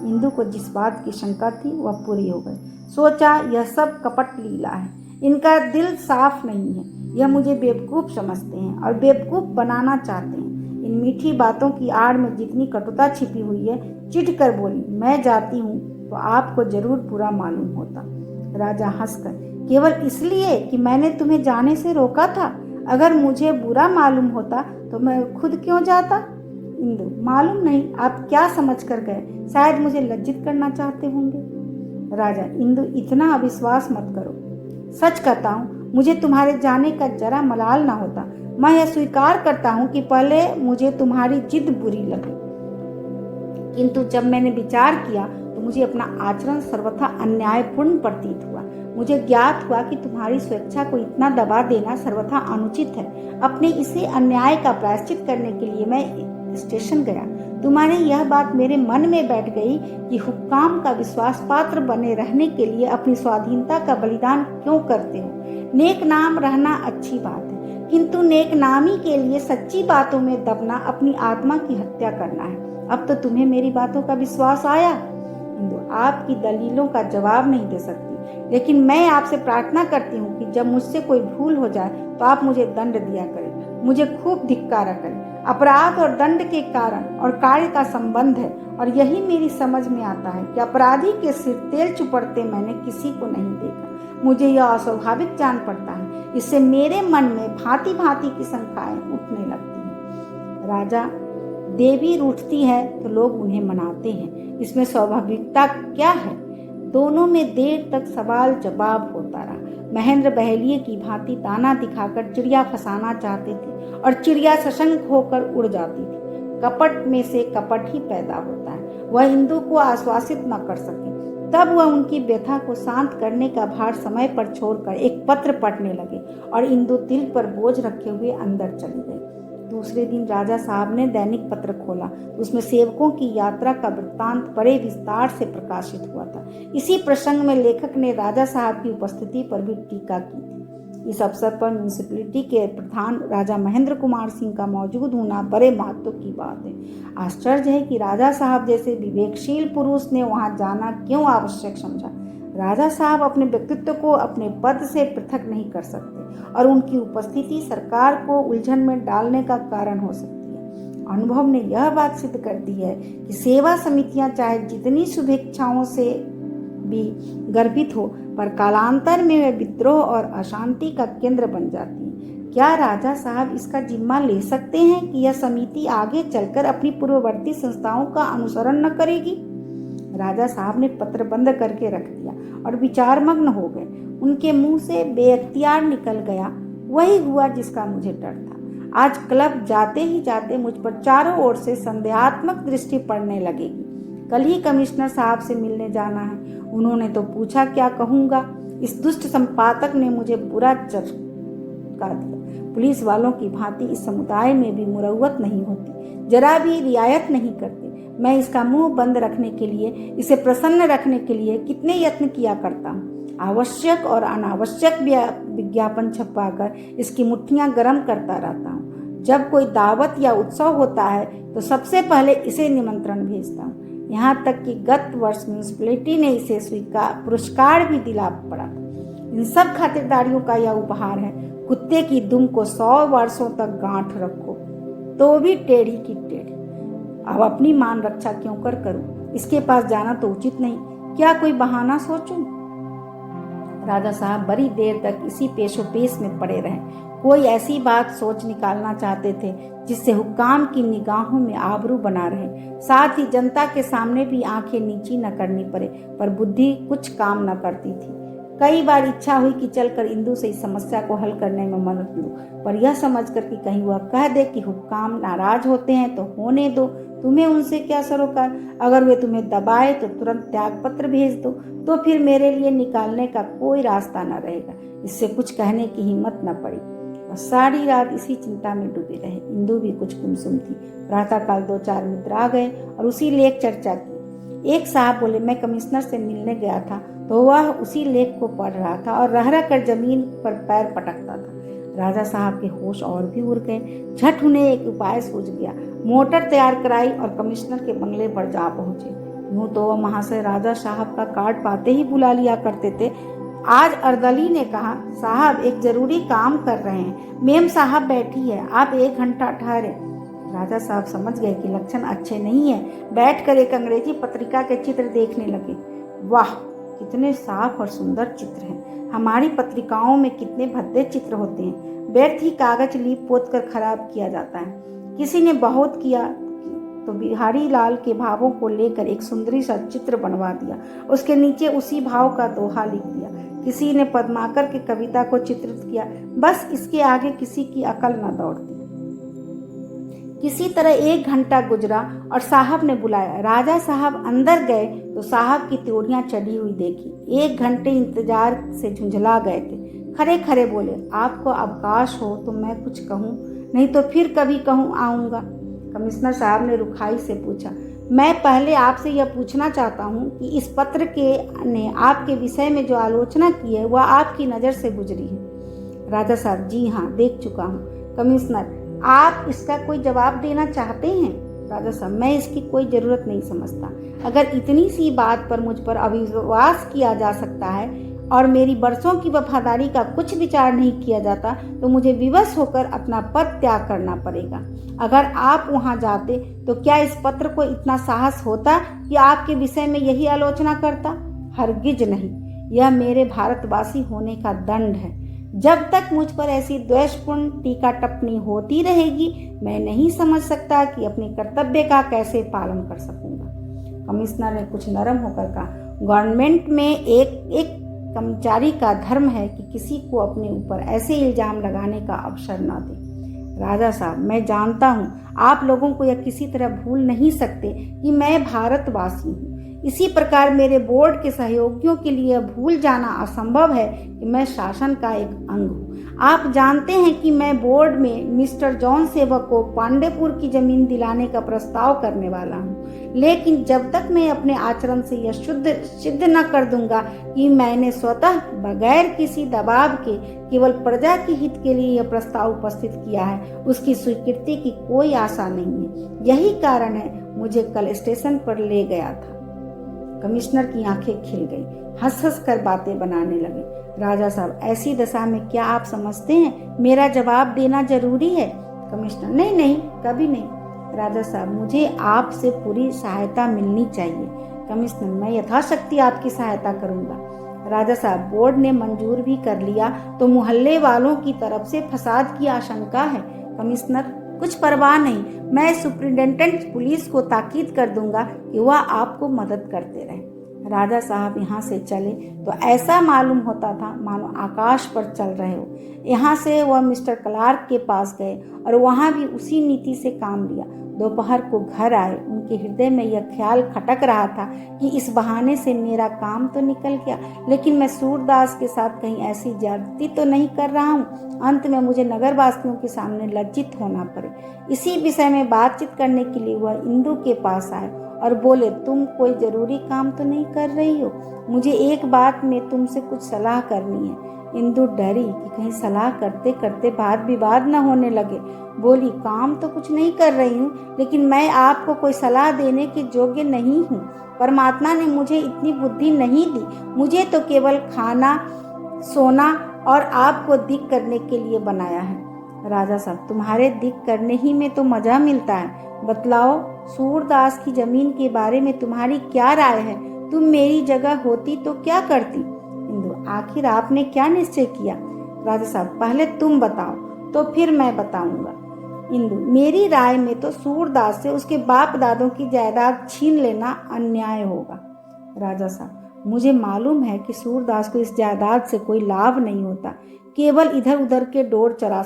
इंदु को जिस बात की शंका थी वह पूरी हो गई। सोचा यह सब कपट लीला है। इनका दिल साफ नहीं है। यह मुझे बेवकूफ़ समझते हैं और बेवकूफ़ बनाना चाहते हैं। इन मीठी बातों की आड़ में जितनी कटुता छिपी हुई है। चिढ़ कर बोली, मैं जाती हूँ तो आपको जरूर बुरा मालूम होता। राजा हंसकर, केवल इसलिए कि मैंने तुम्हें जाने से रोका था? अगर मुझे बुरा मालूम होता तो मैं खुद क्यों जाता? इंदु, मालूम नहीं आप क्या समझ कर गए। शायद मुझे लज्जित करना चाहते होंगे। राजा, इंदु इतना अविश्वास मत करो। सच कहता हूँ मुझे तुम्हारे जाने का जरा मलाल ना होता। मैं यह स्वीकार करता हूँ कि पहले मुझे तुम्हारी जिद बुरी लगी, किंतु जब मैंने विचार किया तो मुझे अपना आचरण सर्वथा अन्यायपूर्ण प्रतीत हुआ। मुझे ज्ञात हुआ कि तुम्हारी स्वेच्छा को इतना दबा देना सर्वथा अनुचित है। अपने इसे अन्याय का प्रायश्चित करने के लिए मैं स्टेशन गया। तुम्हारी यह बात मेरे मन में बैठ गई कि हुक्काम का विश्वास पात्र बने रहने के लिए अपनी स्वाधीनता का बलिदान क्यों करते हो। नेक नाम रहना अच्छी बात है, किंतु नेक नामी के लिए सच्ची बातों में दबना अपनी आत्मा की हत्या करना है। अब तो तुम्हें मेरी बातों का विश्वास आया। इंदु, आपकी दलीलों का जवाब नहीं दे सकती, लेकिन मैं आपसे प्रार्थना करती हूँ कि जब मुझसे कोई भूल हो जाए तो आप मुझे दंड दिया करें, मुझे खूब धिक्कारा करें। अपराध और दंड के कारण और कार्य का संबंध है, और यही मेरी समझ में आता है कि अपराधी के सिर तेल चुपड़ते मैंने किसी को नहीं देखा। मुझे यह अस्वाभाविक जान पड़ता है। इससे मेरे मन में भांति भांति की शंकाएं उठने लगती हैं। राजा, देवी रूठती है तो लोग उन्हें मनाते हैं, इसमें स्वाभाविकता क्या है? दोनों में देर तक सवाल जवाब होता रहा। महेंद्र बहेलिये की भांति ताना दिखाकर चिड़िया फंसाना चाहते थे और चिड़िया सशंक होकर उड़ जाती थी। कपट में से कपट ही पैदा होता है। वह इंदु को आश्वासित न कर सके। तब वह उनकी व्यथा को शांत करने का भार समय पर छोड़कर एक पत्र पढ़ने लगे और इंदु दिल पर बोझ रखे हुए अंदर चली गई। दूसरे दिन राजा साहब ने दैनिक पत्र खोला। उसमें सेवकों की यात्रा का वृत्तांत बड़े विस्तार से प्रकाशित हुआ था। इसी प्रसंग में लेखक ने राजा साहब की उपस्थिति पर भी टीका की थी। इस अवसर पर म्यूनिसिपैलिटी के प्रधान राजा महेंद्र कुमार सिंह का मौजूद होना बड़े महत्व की बात है। आश्चर्य है कि राजा साहब जैसे विवेकशील पुरुष ने वहां जाना क्यों आवश्यक समझा। राजा साहब अपने व्यक्तित्व को अपने पद से पृथक नहीं कर सकते और उनकी उपस्थिति सरकार को उलझन में डालने का कारण हो सकती है। अनुभव ने यह बात सिद्ध कर दी है कि सेवा समितियां चाहे जितनी शुभेच्छाओं से भी गर्भित हो, पर कालांतर में वे विद्रोह और अशांति का केंद्र बन जाती हैं। क्या राजा साहब इसका जिम्मा ले सकते हैं कि यह समिति आगे चलकर अपनी पूर्ववर्ती संस्थाओं का अनुसरण न करेगी? राजा साहब ने पत्र बंद करके रख दिया और विचारमग्न हो गए। उनके मुंह से बेअख्तियार निकल गया, वही हुआ जिसका मुझे डर था। आज क्लब जाते ही जाते मुझ पर चारों ओर से संदेहात्मक दृष्टि पड़ने लगेगी। कल ही कमिश्नर साहब से मिलने जाना है। उन्होंने तो पूछा क्या कहूँगा। इस दुष्ट संपादक ने मुझे बुरा चरका दिया। पुलिस वालों की भांति इस समुदाय में भी मुरव्वत नहीं होती, जरा भी रियायत नहीं करते। मैं इसका मुंह बंद रखने के लिए, इसे प्रसन्न रखने के लिए कितने यत्न किया करता हूँ। आवश्यक और अनावश्यक विज्ञापन छपवाकर इसकी मुट्ठियां गर्म करता रहता हूँ। जब कोई दावत या उत्सव होता है तो सबसे पहले इसे निमंत्रण भेजता हूँ। यहाँ तक कि गत वर्ष म्यूनिसिपैलिटी ने इसे पुरस्कार भी दिला पड़ा। इन सब खातिरदारियों का यह उपहार है। कुत्ते की दुम को 100 वर्षों तक गांठ रखो तो भी टेढ़ी की टेढ़ी। अब अपनी मान रक्षा क्यों कर करूं? इसके पास जाना तो उचित नहीं। क्या कोई बहाना सोचूं? राजा साहब बड़ी देर तक इसी पेशोपेश में पड़े रहे। कोई ऐसी बात सोच निकालना चाहते थे जिससे हुक्काम की निगाहों में आबरू बना रहे, साथ ही जनता के सामने भी आंखें नीची न करनी पड़े, पर बुद्धि कुछ काम न करती थी। कई बार इच्छा हुई कि चलकर इंदु से इस समस्या को हल करने में मदद लूं, पर यह समझकर कि कहीं वह कह दे कि हुक्काम नाराज होते हैं तो होने दो, तुम्हें उनसे क्या सरोकार। अगर वे तुम्हें दबाए तो तुरंत त्याग पत्र भेज दो, तो फिर मेरे लिए निकालने का कोई रास्ता न रहेगा। इससे कुछ कहने की हिम्मत न पड़ी। और सारी रात इसी चिंता में डूबे रहे। इंदु भी कुछ गुमसुम थी। प्रातःकाल 2-4 मित्र आ गए और उसी लेख चर्चा की। एक साहब बोले, मैं कमिश्नर से मिलने गया था तो वह उसी लेख को पढ़ रहा था और रह रह कर जमीन पर पैर पटकता था। राजा साहब के होश और भी उड़ गए। झट उन्हें एक उपाय सूझ गया। मोटर तैयार कराई और कमिश्नर के बंगले पर जा पहुंचे। यूं तो वह महाशय राजा साहब का कार्ड पाते ही बुला लिया करते थे। आज अर्दली ने कहा, साहब एक जरूरी काम कर रहे हैं, मेम साहब बैठी है, आप 1 घंटा ठहरे। राजा साहब समझ गए कि लक्षण अच्छे नहीं है। बैठकर एक अंग्रेजी पत्रिका के चित्र देखने लगे। वाह, कितने साफ और सुंदर चित्र हैं। हमारी पत्रिकाओं में कितने भद्दे चित्र होते हैं। व्यर्थ ही कागज लीप पोत कर खराब किया जाता है। किसी ने बहुत किया तो बिहारी लाल के भावों को लेकर एक सुंदरी सा चित्र बनवा दिया, उसके नीचे उसी भाव का दोहा लिख दिया। किसी ने पद्माकर की कविता को चित्रित किया। बस इसके आगे किसी की अकल न दौड़ती। किसी तरह 1 घंटा गुजरा और साहब ने बुलाया। राजा साहब अंदर गए तो साहब की त्योड़ियां चढ़ी हुई देखी। 1 घंटे इंतजार से झुंझला गए थे। खरे खरे बोले, आपको अवकाश हो तो मैं कुछ कहूँ, नहीं तो फिर कभी कहूँ आऊँगा। कमिश्नर साहब ने रुखाई से पूछा, मैं पहले आपसे यह पूछना चाहता हूँ कि इस पत्र के ने आपके विषय में जो आलोचना की है वह आपकी नज़र से गुजरी है? राजा साहब, जी हाँ, देख चुका हूँ। कमिश्नर, आप इसका कोई जवाब देना चाहते हैं? राजा साहब, मैं इसकी कोई ज़रूरत नहीं समझता। अगर इतनी सी बात पर मुझ पर अविश्वास किया जा सकता है और मेरी बरसों की वफादारी का कुछ विचार नहीं किया जाता तो मुझे विवश होकर अपना पद त्याग करना पड़ेगा। अगर आप वहां जाते तो क्या इस पत्र को इतना साहस होता कि आपके विषय में यही आलोचना करता? हरगिज नहीं। यह मेरे भारतवासी होने का दंड है। जब तक मुझ पर ऐसी द्वेषपूर्ण टीका टिप्पणी होती रहेगी, मैं नहीं समझ सकता कि अपने कर्तव्य का कैसे पालन कर सकूंगा। कमिश्नर ने कुछ नरम होकर कहा, गवर्नमेंट में एक कर्मचारी का धर्म है कि किसी को अपने ऊपर ऐसे इल्जाम लगाने का अवसर न दे। राजा साहब, मैं जानता हूँ आप लोगों को यह किसी तरह भूल नहीं सकते कि मैं भारतवासी हूँ। इसी प्रकार मेरे बोर्ड के सहयोगियों के लिए भूल जाना असंभव है कि मैं शासन का एक अंग हूँ। आप जानते हैं कि मैं बोर्ड में मिस्टर जॉन सेवक को पांडेपुर की जमीन दिलाने का प्रस्ताव करने वाला हूँ, लेकिन जब तक मैं अपने आचरण से यह सिद्ध न कर दूंगा कि मैंने स्वतः बगैर किसी दबाव के केवल प्रजा के हित के लिए यह प्रस्ताव उपस्थित किया है, उसकी स्वीकृति की कोई आशा नहीं है। यही कारण है मुझे कल स्टेशन पर ले गया था। कमिश्नर की आंखें खिल गई, हंस हंस कर बातें बनाने लगे। राजा साहब, ऐसी दशा में क्या आप समझते हैं मेरा जवाब देना जरूरी है? कमिश्नर, नहीं नहीं, कभी नहीं। राजा साहब, मुझे आपसे पूरी सहायता मिलनी चाहिए। कमिश्नर, मैं यथाशक्ति आपकी सहायता करूंगा। राजा साहब, बोर्ड ने मंजूर भी कर लिया तो मोहल्ले वालों की तरफ से फसाद की आशंका है। कमिश्नर, कुछ परवाह नहीं, मैं सुप्रिंटेंडेंट पुलिस को ताकीद कर दूंगा कि वह आपको मदद करते रहे। राजा साहब यहाँ से चले तो ऐसा मालूम होता था मानो आकाश पर चल रहे हो। यहाँ से वह मिस्टर क्लार्क के पास गए और वहाँ भी उसी नीति से काम लिया। दोपहर को घर आए। उनके हृदय में यह ख्याल खटक रहा था कि इस बहाने से मेरा काम तो निकल गया, लेकिन मैं सूरदास के साथ कहीं ऐसी ज्यादती तो नहीं कर रहा हूँ। अंत में मुझे नगरवासियों के सामने लज्जित होना पड़े। इसी विषय में बातचीत करने के लिए वह इंदु के पास आए और बोले, तुम कोई जरूरी काम तो नहीं कर रही हो? मुझे एक बात में तुमसे कुछ सलाह करनी है। इंदु डरी कि कहीं सलाह करते करते वाद विवाद न होने लगे। बोली, काम तो कुछ नहीं कर रही हूँ, लेकिन मैं आपको कोई सलाह देने के योग्य नहीं हूँ। परमात्मा ने मुझे इतनी बुद्धि नहीं दी। मुझे तो केवल खाना, सोना और आपको दिक करने के लिए बनाया है। राजा साहब, तुम्हारे दिक करने ही में तो मजा मिलता है। बतलाओ, सूरदास की जमीन के बारे में तुम्हारी क्या राय है? तुम मेरी जगह होती तो क्या करती? इंदु, आखिर आपने क्या निश्चय किया? राजा साहब, पहले तुम बताओ तो फिर मैं बताऊंगा। इंदु, मेरी राय में तो सूरदास से उसके बाप दादों की जायदाद छीन लेना अन्याय होगा। राजा साहब, मुझे मालूम है कि सूरदास को इस जायदाद से कोई लाभ नहीं होता, केवल इधर उधर के डोर चरा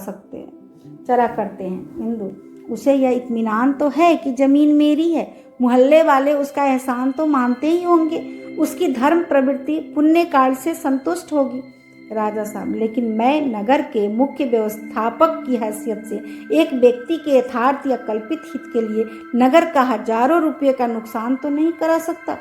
करते हैं। इंदु, उसे यह इत्मीनान तो है कि जमीन मेरी है। मोहल्ले वाले उसका एहसान तो मानते ही होंगे। उसकी धर्म प्रवृत्ति पुण्य कार्य से संतुष्ट होगी। राजा साहब, लेकिन मैं नगर के मुख्य व्यवस्थापक की हैसियत से एक व्यक्ति के यथार्थ या कल्पित हित के लिए नगर का हजारों रुपये का नुकसान तो नहीं करा सकता।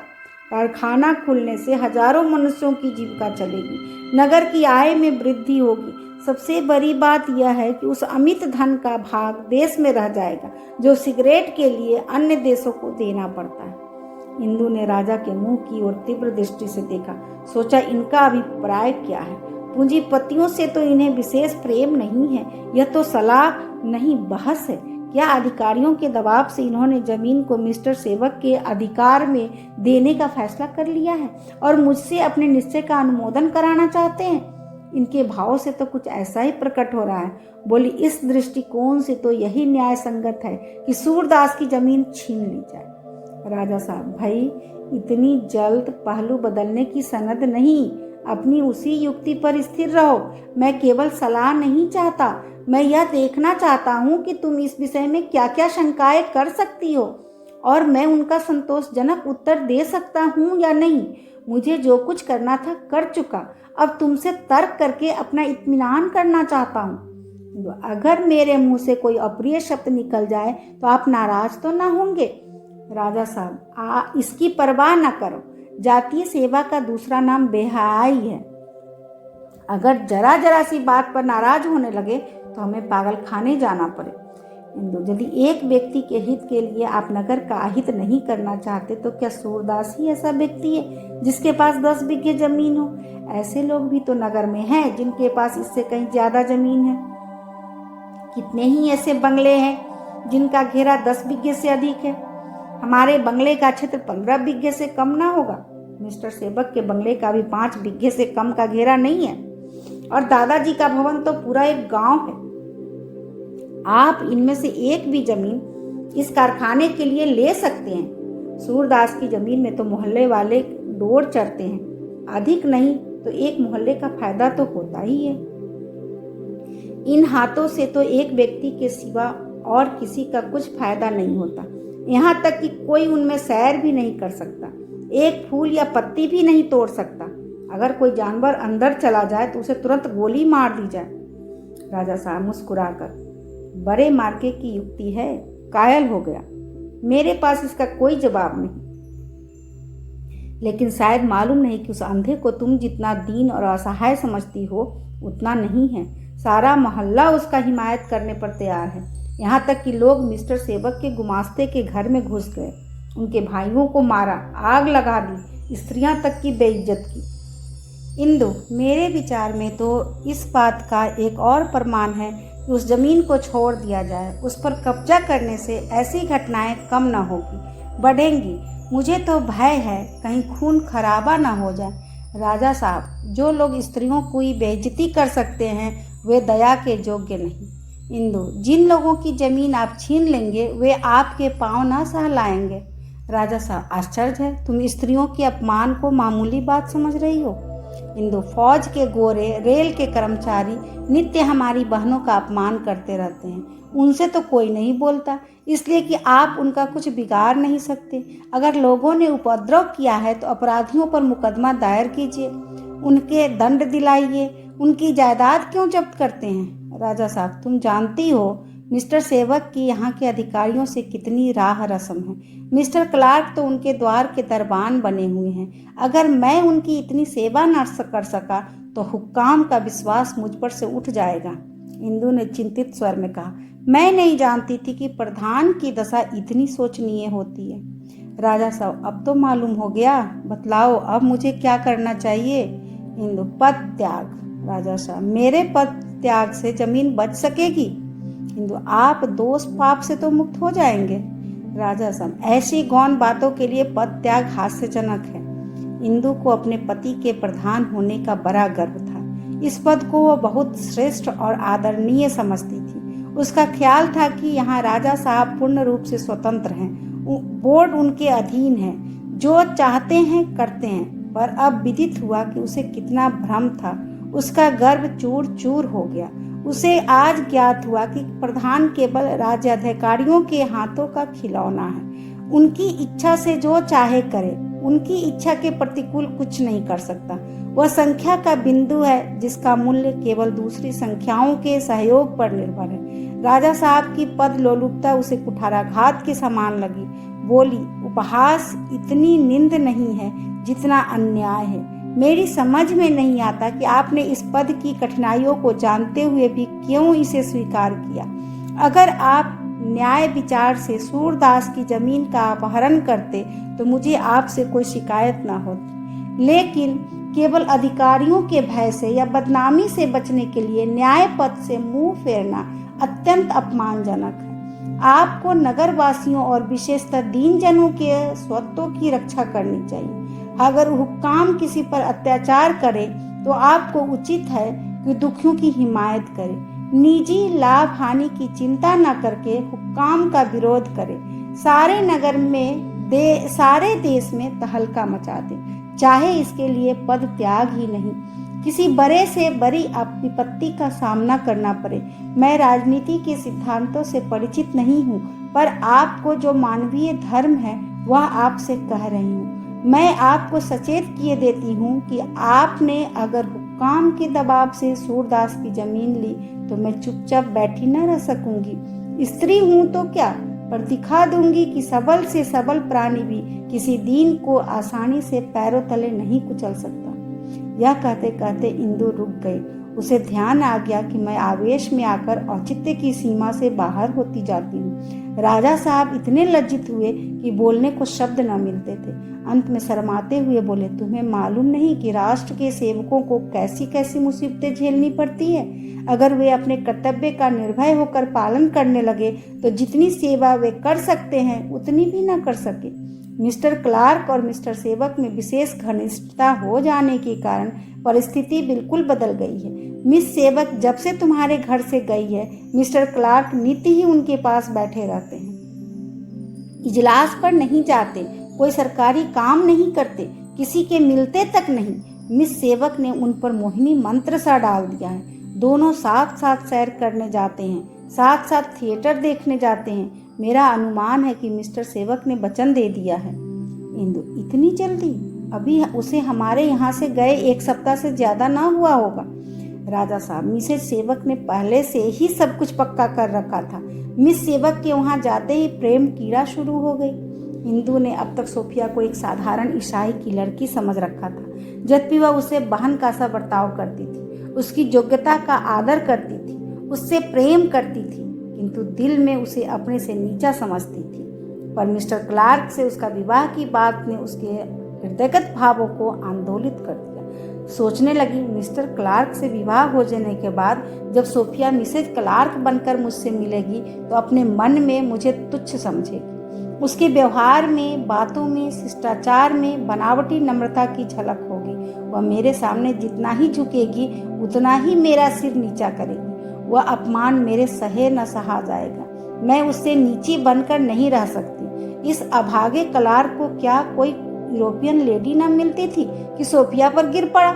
कारखाना खुलने से हजारों मनुष्यों की जीविका चलेगी, नगर की आय में वृद्धि होगी। सबसे बड़ी बात यह है कि उस अमित धन का भाग देश में रह जाएगा जो सिगरेट के लिए अन्य देशों को देना पड़ता है। इंदु ने राजा के मुंह की ओर तीव्र दृष्टि से देखा। सोचा, इनका अभिप्राय क्या है? पूंजीपतियों से तो इन्हें विशेष प्रेम नहीं है। यह तो सलाह नहीं, बहस है। क्या अधिकारियों के दबाव से इन्होंने जमीन को मिस्टर सेवक के अधिकार में देने का फैसला कर लिया है और मुझसे अपने निश्चय का अनुमोदन कराना चाहते हैं? इनके भाव से तो कुछ ऐसा ही प्रकट हो रहा है। बोली, इस दृष्टिकोण से तो यही न्याय संगत है कि सूरदास की जमीन छीन ली जाए। राजा साहब, भाई, इतनी जल्द पहलू बदलने की सनद नहीं। अपनी उसी युक्ति पर स्थिर रहो। मैं केवल सलाह नहीं चाहता, मैं यह देखना चाहता हूँ कि तुम इस विषय में क्या क्या शंकाएं कर सकती हो और मैं उनका संतोषजनक उत्तर दे सकता हूँ या नहीं। मुझे जो कुछ करना था कर चुका, अब तुमसे तर्क करके अपना इत्मीनान करना चाहता हूँ। अगर मेरे मुंह से कोई अप्रिय शब्द निकल जाए तो आप नाराज तो ना होंगे? राजा साहब, इसकी परवाह ना करो। जातीय सेवा का दूसरा नाम बेहयाई है। अगर जरा जरा सी बात पर नाराज होने लगे तो हमें पागल खाने जाना पड़े। इंदु, यदि एक व्यक्ति के हित के लिए आप नगर का अहित नहीं करना चाहते तो क्या सूरदास ही ऐसा व्यक्ति है जिसके पास 10 बीघे जमीन हो? ऐसे लोग भी तो नगर में हैं जिनके पास इससे कहीं ज्यादा जमीन है। कितने ही ऐसे बंगले हैं जिनका घेरा 10 बीघे से अधिक है। हमारे बंगले का क्षेत्र 15 बीघे से कम ना होगा। मिस्टर सेवक के बंगले का भी 5 बीघे से कम का घेरा नहीं है और दादाजी का भवन तो पूरा एक गांव है। आप इनमें से एक भी जमीन इस कारखाने के लिए ले सकते हैं। सूरदास की जमीन में तो मोहल्ले वाले डोर चढ़ते हैं, अधिक नहीं तो एक मोहल्ले का फायदा तो होता ही है। इन हाथों से तो एक व्यक्ति के सिवा और किसी का कुछ फायदा नहीं होता। यहाँ तक कि कोई उनमें सैर भी नहीं कर सकता, एक फूल या पत्ती भी नहीं तोड़ सकता। अगर कोई जानवर अंदर चला जाए तो उसे तुरंत गोली मार दी जाए। राजा साहब मुस्कुराकर, बड़े मार्के की युक्ति है, कायल हो गया। मेरे पास इसका कोई जवाब नहीं, लेकिन शायद मालूम नहीं कि उस अंधे को तुम जितना दीन और असहाय समझती हो उतना नहीं है। सारा मोहल्ला उसका हिमायत करने पर तैयार है। यहाँ तक कि लोग मिस्टर सेवक के गुमास्ते के घर में घुस गए, उनके भाइयों को मारा, आग लगा दी, स्त्रियां तक की बेइज्जत की। इंदु, मेरे विचार में तो इस बात का एक और प्रमाण है कि उस जमीन को छोड़ दिया जाए। उस पर कब्जा करने से ऐसी घटनाएं कम न होगी, बढ़ेंगी। मुझे तो भय है कहीं खून खराबा न हो जाए। राजा साहब, जो लोग स्त्रियों की बेइज्जती कर सकते हैं वे दया के योग्य नहीं। इंदु, जिन लोगों की जमीन आप छीन लेंगे वे आपके पांव ना सहलाएंगे। राजा साहब, आश्चर्य है, तुम स्त्रियों के अपमान को मामूली बात समझ रही हो। इंदु, फौज के गोरे, रेल के कर्मचारी नित्य हमारी बहनों का अपमान करते रहते हैं, उनसे तो कोई नहीं बोलता, इसलिए कि आप उनका कुछ बिगाड़ नहीं सकते। अगर लोगों ने उपद्रव किया है तो अपराधियों पर मुकदमा दायर कीजिए, उनके दंड दिलाइए, उनकी जायदाद क्यों जब्त करते हैं। राजा साहब, तुम जानती हो मिस्टर सेवक की यहाँ के अधिकारियों से कितनी राह रस्म है। मिस्टर क्लार्क तो उनके द्वार के दरबान बने हुए हैं। अगर मैं उनकी इतनी सेवा न कर सका तो हुक्काम का विश्वास मुझ पर से उठ जाएगा। इंदु ने चिंतित स्वर में कहा, मैं नहीं जानती थी कि प्रधान की दशा इतनी शोचनीय होती है। राजा साहब, अब तो मालूम हो गया, बतलाओ अब मुझे क्या करना चाहिए। इंदु, पद त्याग। राजा साहब, मेरे पद त्याग से जमीन बच सकेगी। इंदु, आप दोष पाप से तो मुक्त हो जाएंगे। राजा साहब, ऐसी गौण बातों के लिए पद त्याग हास्यजनक है। इंदु को अपने पति के प्रधान होने का बड़ा गर्व था। इस पद को वो बहुत श्रेष्ठ और आदरणीय समझती थी। उसका ख्याल था कि यहाँ राजा साहब पूर्ण रूप से स्वतंत्र हैं, बोर्ड उनके अधीन है, जो चाहते हैं करते हैं। पर अब विदित हुआ कि उसे कितना भ्रम था। उसका गर्व चूर चूर हो गया। उसे आज ज्ञात हुआ कि प्रधान केवल राज्याधिकारियों के हाथों का खिलौना है। उनकी इच्छा से जो चाहे करे, उनकी इच्छा के प्रतिकूल कुछ नहीं कर सकता। वह संख्या का बिंदु है जिसका मूल्य केवल दूसरी संख्याओं के सहयोग पर निर्भर है। राजा साहब की पद लोलुपता उसे कुठाराघात के समान लगी। बोली, उपहास इतनी निंद नहीं है जितना अन्याय है। मेरी समझ में नहीं आता कि आपने इस पद की कठिनाइयों को जानते हुए भी क्यों इसे स्वीकार किया। अगर आप न्याय विचार से सूरदास की जमीन का अपहरण करते तो मुझे आपसे कोई शिकायत न होती, लेकिन केवल अधिकारियों के भय से या बदनामी से बचने के लिए न्याय पद से मुंह फेरना अत्यंत अपमानजनक है। आपको नगरवासियों और विशेषतः दीन जनों के स्वत्वों की रक्षा करनी चाहिए। अगर हुक्काम किसी पर अत्याचार करे तो आपको उचित है कि दुखियों की हिमायत करे। निजी लाभ हानि की चिंता न करके हुक्काम का विरोध करे। सारे नगर में सारे देश में तहलका मचा दे, चाहे इसके लिए पद त्याग ही नहीं, किसी बड़े से बड़ी विपत्ति का सामना करना पड़े। मैं राजनीति के सिद्धांतों से परिचित नहीं हूँ, पर आपको जो मानवीय धर्म है वह आपसे कह रही हूँ। मैं आपको सचेत किए देती हूँ कि आपने अगर हुक्काम के दबाव से सूरदास की जमीन ली तो मैं चुपचाप बैठी न रह सकूंगी। स्त्री हूँ तो क्या, पर दिखा दूंगी कि सबल से सबल प्राणी भी किसी दीन को आसानी से पैरों तले नहीं कुचल सकता। यह कहते कहते इंदु रुक गई। उसे ध्यान आ गया कि मैं आवेश में आकर औचित्य की सीमा से बाहर होती जाती हूँ। राजा साहब इतने लज्जित हुए कि बोलने को शब्द न मिलते थे। अंत में शर्माते हुए बोले, तुम्हें मालूम नहीं कि राष्ट्र के सेवकों को कैसी कैसी मुसीबतें झेलनी पड़ती है। अगर वे अपने कर्तव्य का निर्भय होकर पालन करने लगे तो जितनी सेवा वे कर सकते हैं उतनी भी न कर सके। मिस्टर क्लार्क और मिस्टर सेवक में विशेष घनिष्ठता हो जाने के कारण परिस्थिति बिल्कुल बदल गई है। मिस सेवक जब से तुम्हारे घर से गई है, मिस्टर क्लार्क नित्य ही उनके पास बैठे रहते हैं। इजलास पर नहीं जाते, कोई सरकारी काम नहीं करते, किसी के मिलते तक नहीं। मिस सेवक ने उन पर मोहिनी मंत्र सा डाल दिया है। दोनों साथ साथ सैर करने जाते हैं, साथ साथ थिएटर देखने जाते हैं। मेरा अनुमान है कि मिस्टर सेवक ने वचन दे दिया है। इंदु, इतनी जल्दी? अभी उसे हमारे यहाँ से गए 1 सप्ताह से ज्यादा ना हुआ होगा। राजा साहब, मिसेज सेवक ने पहले से ही सब कुछ पक्का कर रखा था। मिस सेवक के वहाँ जाते ही प्रेम कीड़ा शुरू हो गई। इंदु ने अब तक सोफिया को एक साधारण ईसाई की लड़की समझ रखा था, जबकि वह उसे बहन का सा बर्ताव करती थी, उसकी योग्यता का आदर करती थी, उससे प्रेम करती थी, किंतु दिल में उसे अपने से नीचा समझती थी। पर मिस्टर क्लार्क से उसका विवाह की बात ने उसके हृदयगत भावों को आंदोलित कर दिया। सोचने लगी, मिस्टर क्लार्क से विवाह हो जाने के बाद जब सोफिया मिसेज क्लार्क बनकर मुझसे मिलेगी तो अपने मन में मुझे तुच्छ समझेगी। उसके व्यवहार में, बातों में, शिष्टाचार में बनावटी नम्रता की झलक होगी। वह वह मेरे सामने जितना ही झुकेगी उतना ही मेरा सिर नीचा करेगी। वह अपमान मेरे सहे न सहा जाएगा। मैं उससे नीची बनकर नहीं रह सकती। इस अभागे कलार को क्या कोई यूरोपियन लेडी न मिलती थी कि सोफिया पर गिर पड़ा?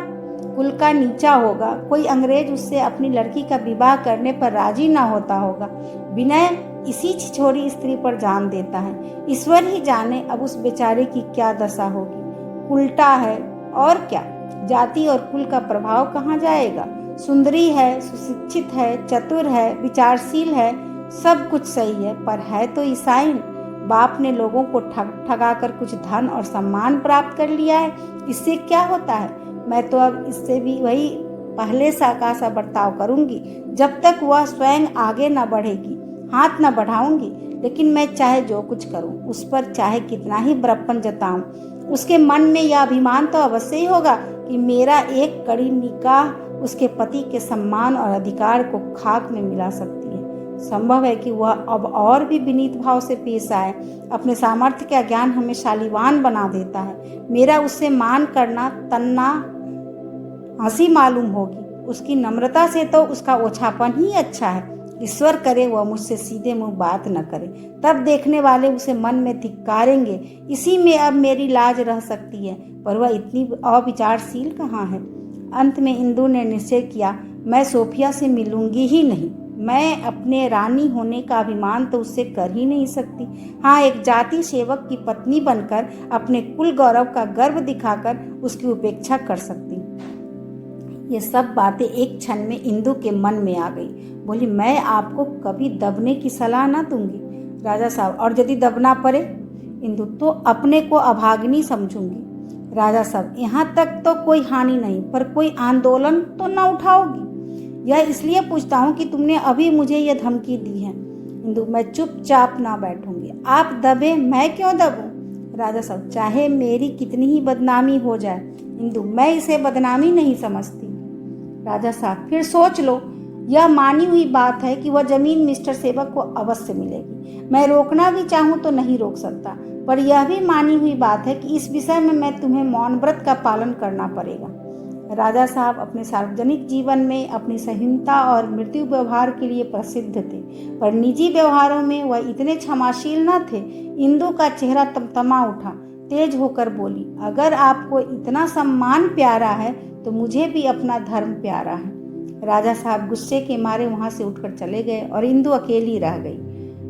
कुल का नीचा होगा, कोई अंग्रेज उससे अपनी लड़की का विवाह करने पर राजी ना होता होगा। विनय इसी छिछोरी स्त्री पर जान देता है। ईश्वर ही जाने अब उस बेचारे की क्या दशा होगी। उल्टा है और क्या, जाति और कुल का प्रभाव कहाँ जाएगा? सुंदरी है, सुशिक्षित है, चतुर है, विचारशील है, सब कुछ सही है, पर है तो ईसाई। बाप ने लोगों को ठगा कर कुछ धन और सम्मान प्राप्त कर लिया है, इससे क्या होता है? मैं तो अब इससे भी वही पहले सा बर्ताव करूंगी। जब तक वह स्वयं आगे न बढ़ेगी हाथ न बढ़ाऊंगी। लेकिन मैं चाहे जो कुछ करूं, उस पर चाहे कितना ही बड़प्पन जताऊं, उसके मन में यह अभिमान तो अवश्य ही होगा कि मेरा एक कड़ी निकाह उसके पति के सम्मान और अधिकार को खाक में मिला सकती है। संभव है कि वह अब और भी विनीत भाव से पेश आए। अपने सामर्थ्य का ज्ञान हमें शालीवान बना देता है। मेरा उससे मान करना तन्ना हंसी मालूम होगी। उसकी नम्रता से तो उसका ओछापन ही अच्छा है। ईश्वर करे वह मुझसे सीधे मुंह बात न करे, तब देखने वाले उसे मन में धिक्कारेंगे। इसी में अब मेरी लाज रह सकती है, पर वह इतनी अविचारशील कहाँ है। अंत में इंदु ने निश्चय किया, मैं सोफिया से मिलूंगी ही नहीं। मैं अपने रानी होने का अभिमान तो उससे कर ही नहीं सकती। हाँ, एक जाति सेवक की पत्नी बनकर अपने कुल गौरव का गर्व दिखाकर उसकी उपेक्षा कर सकती। ये सब बातें एक क्षण में इंदु के मन में आ गई। बोली, मैं आपको कभी दबने की सलाह ना दूंगी राजा साहब, और यदि दबना पड़े इंदु तो अपने को अभागिनी समझूंगी। राजा साहब, यहाँ तक तो कोई हानि नहीं, पर कोई आंदोलन तो न उठाओगी? यह इसलिए पूछता हूँ कि तुमने अभी मुझे यह धमकी दी है। इंदु, मैं चुपचाप ना बैठूंगी। आप दबे, मैं क्यों दबूं? राजा साहब, चाहे मेरी कितनी ही बदनामी हो जाए इंदु, मैं इसे बदनामी नहीं समझती। राजा साहब, फिर सोच लो। यह मानी हुई बात है कि वह जमीन मिस्टर सेवक को अवश्य मिलेगी। मैं रोकना भी चाहूँ तो नहीं रोक सकता, पर यह भी मानी हुई बात है कि इस विषय में मैं तुम्हें मौन व्रत का पालन करना पड़ेगा। राजा साहब अपने सार्वजनिक जीवन में अपनी संहीनता और मृत्यु व्यवहार के लिए प्रसिद्ध थे, पर निजी व्यवहारों में वह इतने क्षमाशील न थे। इंदु का चेहरा तमतमा उठा, तेज होकर बोली, अगर आपको इतना सम्मान प्यारा है तो मुझे भी अपना धर्म प्यारा है। राजा साहब गुस्से के मारे वहां से उठकर चले गए और इंदु अकेली रह गई।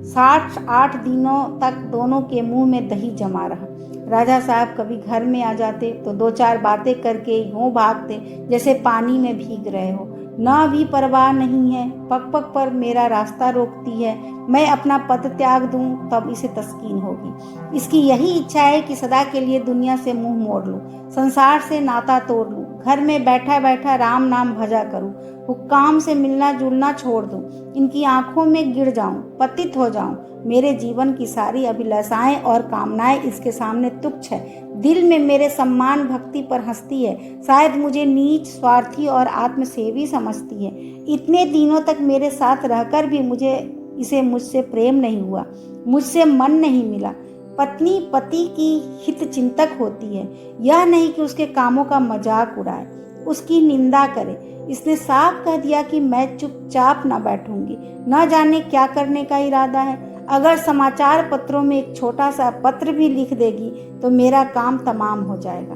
7-8 दिनों तक दोनों के मुंह में दही जमा रहा। राजा साहब कभी घर में आ जाते तो 2-4 बातें करके यूं भागते जैसे पानी में भीग रहे हो। न भी परवाह नहीं है, पग पग पर मेरा रास्ता रोकती है। मैं अपना पद त्याग दूं तब इसे तस्कीन होगी। इसकी यही इच्छा है कि सदा के लिए दुनिया से मुंह मोड़ लूं, संसार से नाता तोड़ लूं, घर में बैठा बैठा राम नाम भजा करूं, हुक्काम से मिलना जुलना छोड़ दूं, इनकी आंखों में गिर जाऊं, पतित हो जाऊं। मेरे जीवन की सारी अभिलाषाएं और कामनाएं इसके सामने तुच्छ है। दिल में मेरे सम्मान भक्ति पर हंसती है। शायद मुझे नीच, स्वार्थी और आत्मसेवी समझती है। इतने दिनों तक मेरे साथ रहकर भी मुझसे प्रेम नहीं हुआ, मुझसे मन नहीं मिला। पत्नी पति की हित चिंतक होती है, यह नहीं कि उसके कामों का मजाक उड़ाए, उसकी निंदा करे। इसने साफ कह दिया कि मैं चुपचाप न बैठूंगी। न जाने क्या करने का इरादा है। अगर समाचार पत्रों में एक छोटा सा पत्र भी लिख देगी तो मेरा काम तमाम हो जाएगा।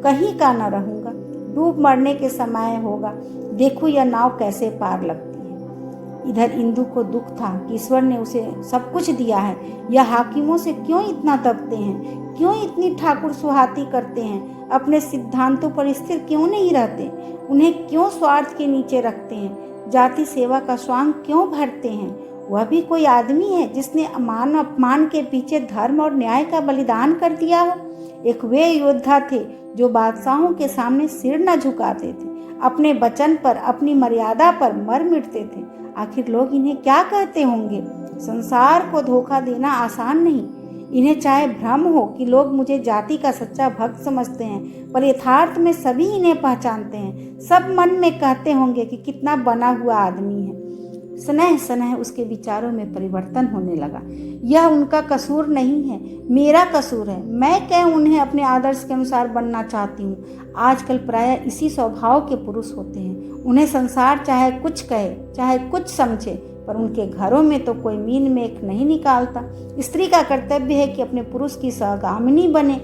कहीं का न रहूंगा। डूब मरने के समय होगा। देखो यह नाव कैसे पार लगती है। इधर इंदु को दुख था कि ईश्वर ने उसे सब कुछ दिया है। यह हाकिमों से क्यों इतना दबते हैं, क्यों इतनी ठाकुर सुहाती करते हैं, अपने सिद्धांतों पर स्थिर क्यों नहीं रहते, उन्हें क्यों स्वार्थ के नीचे रखते हैं, जाति सेवा का स्वांग क्यों भरते हैं। वह भी कोई आदमी है जिसने मान अपमान के पीछे धर्म और न्याय का बलिदान कर दिया हो। एक वे योद्धा थे जो बादशाहों के सामने सिर न झुकाते थे, अपने वचन पर, अपनी मर्यादा पर मर मिटते थे। आखिर लोग इन्हें क्या कहते होंगे। संसार को धोखा देना आसान नहीं। इन्हें चाहे भ्रम हो कि लोग मुझे जाति का सच्चा भक्त समझते हैं, पर यथार्थ में सभी इन्हें पहचानते हैं। सब मन में कहते होंगे कि कितना बना हुआ आदमी है। स्नेह स्नेह उसके विचारों में परिवर्तन होने लगा। यह उनका कसूर नहीं है, मेरा कसूर है। मैं क्यों उन्हें अपने आदर्श के अनुसार बनना चाहती हूँ। आजकल प्रायः इसी स्वभाव के पुरुष होते हैं। उन्हें संसार चाहे कुछ कहे, चाहे कुछ समझे, पर उनके घरों में तो कोई मीन मेख नहीं निकालता। स्त्री का कर्तव्य है कि अपने पुरुष की सहगामिनी बने,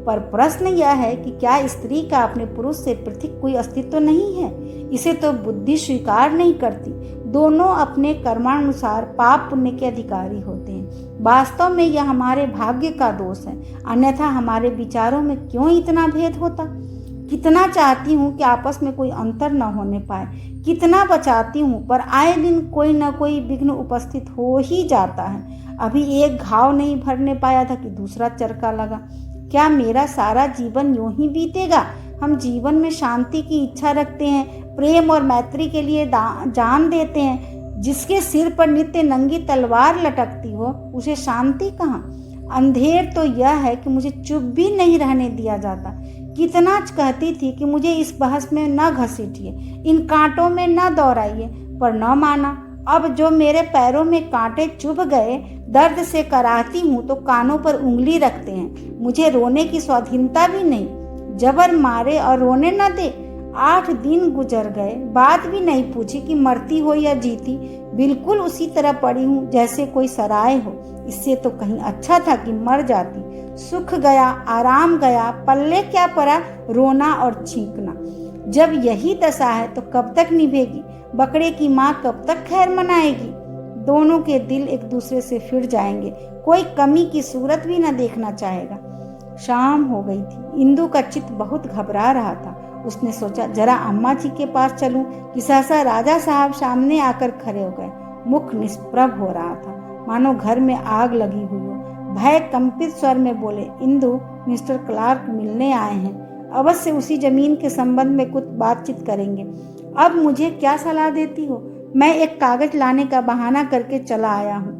पर प्रश्न यह है कि क्या स्त्री का अपने पुरुष से पृथक कोई अस्तित्व नहीं है। इसे तो बुद्धि स्वीकार नहीं करती। दोनों अपने कर्मानुसार पाप पुण्य के अधिकारी होते हैं। वास्तव में यह हमारे भाग्य का दोष है, अन्यथा हमारे विचारों में क्यों इतना भेद होता। कितना चाहती हूँ कि आपस में कोई अंतर न होने पाए, कितना बचाती हूँ, पर आए दिन कोई न कोई विघ्न उपस्थित हो ही जाता है। अभी एक घाव नहीं भरने पाया था कि दूसरा चरका लगा। क्या मेरा सारा जीवन यूं ही बीतेगा। हम जीवन में शांति की इच्छा रखते हैं, प्रेम और मैत्री के लिए जान देते हैं। जिसके सिर पर नित्य नंगी तलवार लटकती हो, उसे शांति कहाँ। अंधेर तो यह है कि मुझे चुप भी नहीं रहने दिया जाता। कितना कहती थी कि मुझे इस बहस में न घसीटिए, इन कांटों में न दौड़ाइए, पर न माना। अब जो मेरे पैरों में कांटे चुभ गए, दर्द से कराहती हूँ तो कानों पर उंगली रखते हैं। मुझे रोने की स्वाधीनता भी नहीं। जबर मारे और रोने न दे। 8 दिन गुजर गए, बात भी नहीं पूछी कि मरती हो या जीती। बिल्कुल उसी तरह पड़ी हूँ जैसे कोई सराय हो। इससे तो कहीं अच्छा था कि मर जाती। सुख गया, आराम गया, पल्ले क्या पड़ा रोना और छींकना। जब यही दशा है तो कब तक निभेगी। बकरे की माँ कब तक खैर मनाएगी। दोनों के दिल एक दूसरे से फिर जाएंगे, कोई कमी की सूरत भी न देखना चाहेगा। शाम हो गई थी। इंदु का चित्त बहुत घबरा रहा था। उसने सोचा जरा अम्मा जी के पास चलूं कि सहसा राजा साहब सामने आकर खड़े हो गए। मुख निष्प्रभ हो रहा था, मानो घर में आग लगी हुई हो। भय कंपित स्वर में बोले, इंदु, मिस्टर क्लार्क मिलने आए हैं। अवश्य उसी जमीन के संबंध में कुछ बातचीत करेंगे। अब मुझे क्या सलाह देती हो। मैं एक कागज लाने का बहाना करके चला आया हूँ।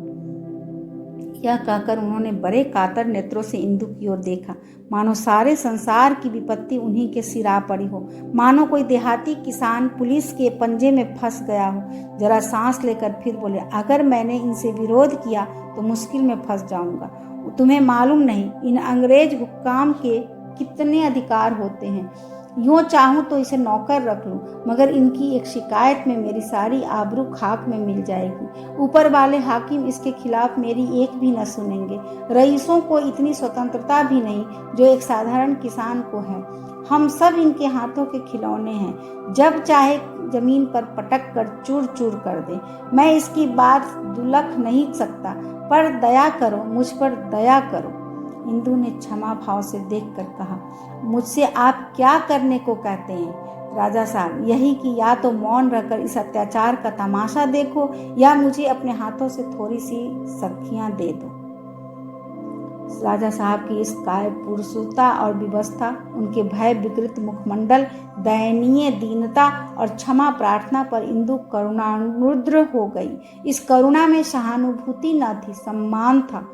यह कहकर उन्होंने बड़े कातर नेत्रों से इंदु की ओर देखा, मानो सारे संसार की विपत्ति उन्हीं के सिरा पड़ी हो, मानो कोई देहाती किसान पुलिस के पंजे में फंस गया हो। जरा सांस लेकर फिर बोले, अगर मैंने इनसे विरोध किया तो मुश्किल में फंस जाऊंगा। तुम्हें मालूम नहीं इन अंग्रेज हुक्काम के कितने अधिकार होते हैं। यूँ चाहूँ तो इसे नौकर रख लूँ, मगर इनकी एक शिकायत में मेरी सारी आबरू खाक में मिल जाएगी। ऊपर वाले हाकिम इसके खिलाफ मेरी एक भी न सुनेंगे। रईसों को इतनी स्वतंत्रता भी नहीं जो एक साधारण किसान को है। हम सब इनके हाथों के खिलौने हैं, जब चाहे जमीन पर पटक कर चूर चूर कर दे। मैं इसकी बात दुलख नहीं सकता, पर दया करो, मुझ पर दया करो। इंदु ने क्षमा भाव से देखकर कहा, मुझसे आप क्या करने को कहते हैं राजा साहब। यही कि या तो मौन रहकर इस अत्याचार का तमाशा देखो, या मुझे अपने हाथों से थोड़ी सी सख्तियां दे दो। राजा साहब की इस काय पुरुषता और विवस्था, उनके भय विकृत मुखमंडल, दयनीय दीनता और क्षमा प्रार्थना पर इंदु करुणानुद्र हो गई। इस करुणा में सहानुभूति न थी, सम्मान था।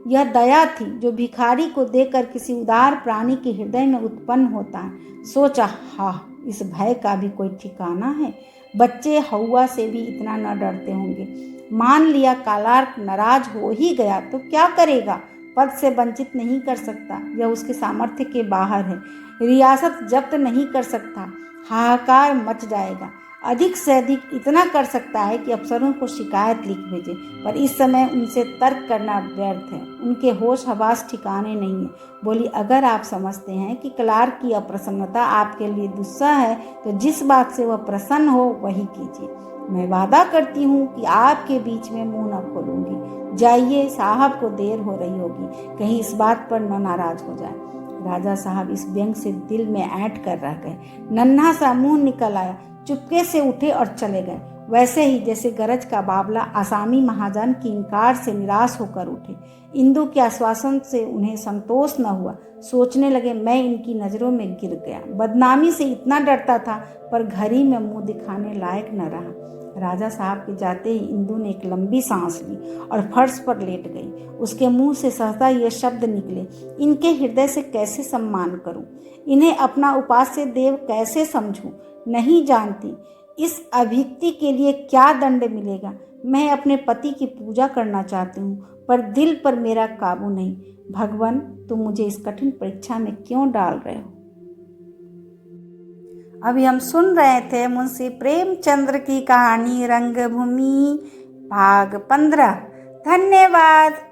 यह दया थी जो भिखारी को देकर किसी उदार प्राणी के हृदय में उत्पन्न होता है। सोचा, हाँ, इस भय का भी कोई ठिकाना है। बच्चे हौवा से भी इतना न डरते होंगे। मान लिया क्लार्क नाराज हो ही गया तो क्या करेगा। पद से वंचित नहीं कर सकता, यह उसके सामर्थ्य के बाहर है। रियासत जब्त नहीं कर सकता, हाहाकार मच जाएगा। अधिक से अधिक इतना कर सकता है कि अफसरों को शिकायत लिख भेजे, पर इस समय उनसे तर्क करना व्यर्थ है। उनके होश हवास ठिकाने नहीं है। बोली, अगर आप समझते हैं कि क्लार्क की अप्रसन्नता आपके लिए दुस्सह है तो जिस बात से वह प्रसन्न हो वही कीजिए। मैं वादा करती हूँ कि आपके बीच में मुंह न खोलूंगी। जाइए, साहब को देर हो रही होगी, कहीं इस बात पर न नाराज हो जाए। राजा साहब इस व्यंग से दिल में ऐंठ कर रह गए। नन्हा सा मुंह निकल आया, चुपके से उठे और चले गए, वैसे ही जैसे गरज का बाबला आसामी महाजन की इनकार से निराश होकर उठे। इंदु के आश्वासन से उन्हें संतोष न हुआ। सोचने लगे, मैं इनकी नज़रों में गिर गया। बदनामी से इतना डरता था, पर घड़ी में मुंह दिखाने लायक न रहा। राजा साहब के जाते ही इंदु ने एक लंबी सांस ली और फर्श पर लेट गई। उसके मुंह से सहसा ये शब्द निकले, इनके हृदय से कैसे सम्मान करूं, इन्हें अपना उपास्य देव कैसे समझूं, नहीं जानती। इस अभिव्यक्ति के लिए क्या दंड मिलेगा। मैं अपने पति की पूजा करना चाहती हूँ, पर दिल पर मेरा काबू नहीं। भगवान, तुम मुझे इस कठिन परीक्षा में क्यों डाल रहे हो। अभी हम सुन रहे थे मुंशी प्रेमचंद्र की कहानी रंगभूमि भाग 15। धन्यवाद।